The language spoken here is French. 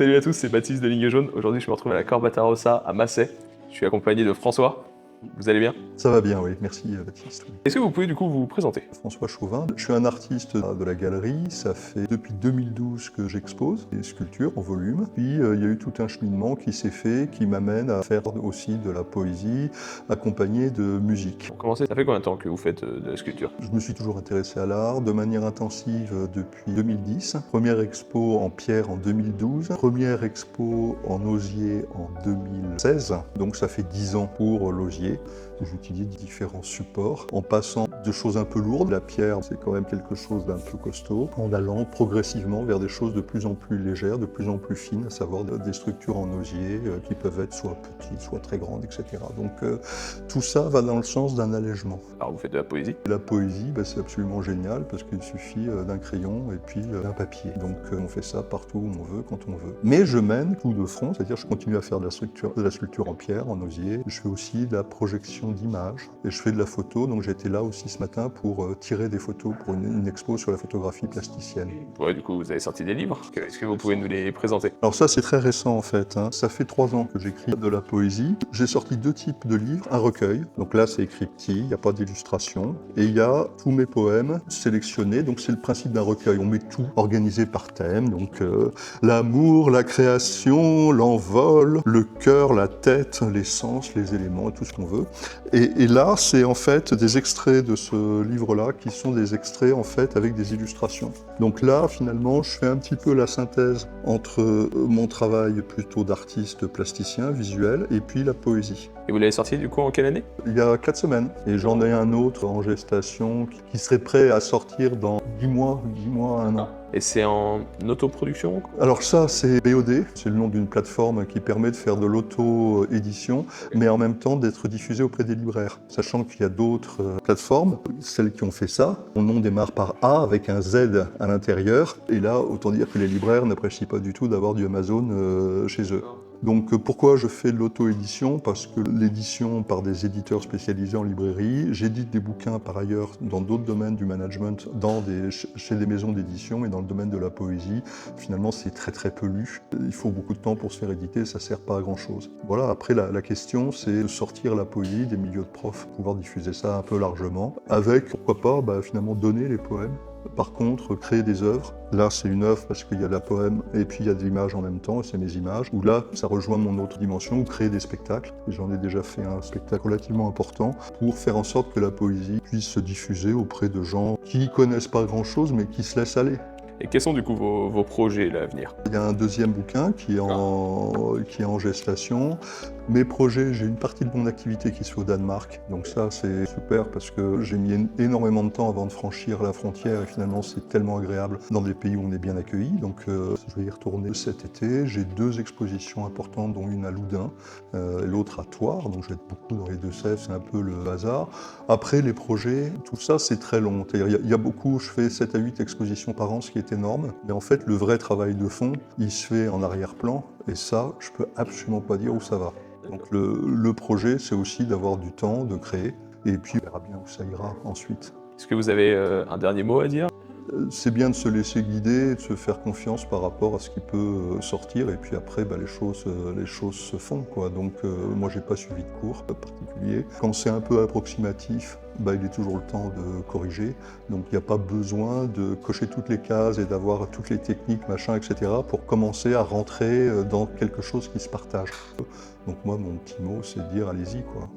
Salut à tous, c'est Baptiste de Ligne Jaune. Aujourd'hui, je me retrouve à la Corbata Rossa à Massey. Je suis accompagné de François. Vous allez bien? Ça va bien, oui. Merci Baptiste. Oui. Est-ce que vous pouvez du coup vous présenter? François Chauvin, je suis un artiste de la galerie. Ça fait depuis 2012 que j'expose des sculptures en volume. Puis il y a eu tout un cheminement qui s'est fait, qui m'amène à faire aussi de la poésie, accompagné de musique. Pour commencer, ça fait combien de temps que vous faites de la sculpture? Je me suis toujours intéressé à l'art de manière intensive depuis 2010. Première expo en pierre en 2012. Première expo en osier en 2016. Donc ça fait 10 ans pour l'osier. J'utilise différents supports en passant de choses un peu lourdes. La pierre, c'est quand même quelque chose d'un peu costaud, en allant progressivement vers des choses de plus en plus légères, de plus en plus fines, à savoir des structures en osier qui peuvent être soit petites, soit très grandes, etc. Donc tout ça va dans le sens d'un allègement. Alors vous faites de la poésie? La poésie, c'est absolument génial parce qu'il suffit d'un crayon et puis d'un papier. Donc on fait ça partout où on veut, quand on veut. Mais je mène tout de front, c'est-à-dire je continue à faire de la sculpture en pierre, en osier. Je fais aussi de la projection d'images et je fais de la photo. Donc j'étais là aussi ce matin pour tirer des photos pour une expo sur la photographie plasticienne. Ouais, du coup, vous avez sorti des livres. Est-ce que vous pouvez nous les présenter? Alors ça c'est très récent en fait. Ça fait 3 ans que j'écris de la poésie. J'ai sorti 2 types de livres. Un recueil, donc là c'est écrit petit, il n'y a pas d'illustration. Et il y a tous mes poèmes sélectionnés. Donc c'est le principe d'un recueil. On met tout organisé par thème. Donc l'amour, la création, l'envol, le cœur, la tête, les sens, les éléments, tout ce qu'on veut. Et là, c'est en fait des extraits de ce livre-là qui sont des extraits en fait avec des illustrations. Donc là, finalement, je fais un petit peu la synthèse entre mon travail plutôt d'artiste plasticien, visuel, et puis la poésie. Et vous l'avez sorti du coup en quelle année? Il y a 4 semaines. Et j'en ai un autre en gestation qui serait prêt à sortir dans 10 mois, 1 an. Et c'est en autoproduction? Alors ça, c'est BOD, c'est le nom d'une plateforme qui permet de faire de l'auto-édition, mais en même temps d'être diffusé auprès des libraires. Sachant qu'il y a d'autres plateformes, celles qui ont fait ça, mon nom démarre par A avec un Z à l'intérieur, et là, autant dire que les libraires n'apprécient pas du tout d'avoir du Amazon chez eux. Donc pourquoi je fais de l'auto-édition? Parce que l'édition par des éditeurs spécialisés en librairie, j'édite des bouquins par ailleurs dans d'autres domaines du management, chez des maisons d'édition et dans le domaine de la poésie. Finalement c'est très peu lu, il faut beaucoup de temps pour se faire éditer, ça sert pas à grand chose. Voilà, après la question c'est de sortir la poésie des milieux de profs, pouvoir diffuser ça un peu largement, avec pourquoi pas finalement donner les poèmes. Par contre, créer des œuvres, là c'est une œuvre parce qu'il y a la poème et puis il y a des images en même temps, et c'est mes images, où là ça rejoint mon autre dimension, où créer des spectacles. J'en ai déjà fait un spectacle relativement important pour faire en sorte que la poésie puisse se diffuser auprès de gens qui connaissent pas grand chose mais qui se laissent aller. Et quels sont du coup vos projets là, à venir? Il y a un deuxième bouquin qui est en gestation. Mes projets, j'ai une partie de mon activité qui se fait au Danemark, donc ça c'est super parce que j'ai mis énormément de temps avant de franchir la frontière et finalement c'est tellement agréable dans des pays où on est bien accueilli. Donc je vais y retourner cet été. J'ai 2 expositions importantes, dont une à Loudun, l'autre à Thouars, donc je vais être beaucoup dans les Deux-Sèvres, c'est un peu le hasard. Après les projets, tout ça c'est très long. Il y a beaucoup, je fais 7 à 8 expositions par an, ce qui est énorme, mais en fait le vrai travail de fond, il se fait en arrière-plan et ça, je peux absolument pas dire où ça va. Donc le projet, c'est aussi d'avoir du temps, de créer, et puis on verra bien où ça ira ensuite. Est-ce que vous avez un dernier mot à dire? C'est bien de se laisser guider, de se faire confiance par rapport à ce qui peut sortir, et puis après les choses se font, quoi. Donc moi j'ai pas suivi de cours particulier. Quand c'est un peu approximatif, il est toujours le temps de corriger. Donc il n'y a pas besoin de cocher toutes les cases et d'avoir toutes les techniques, machin, etc. pour commencer à rentrer dans quelque chose qui se partage. Donc moi mon petit mot c'est de dire allez-y, quoi.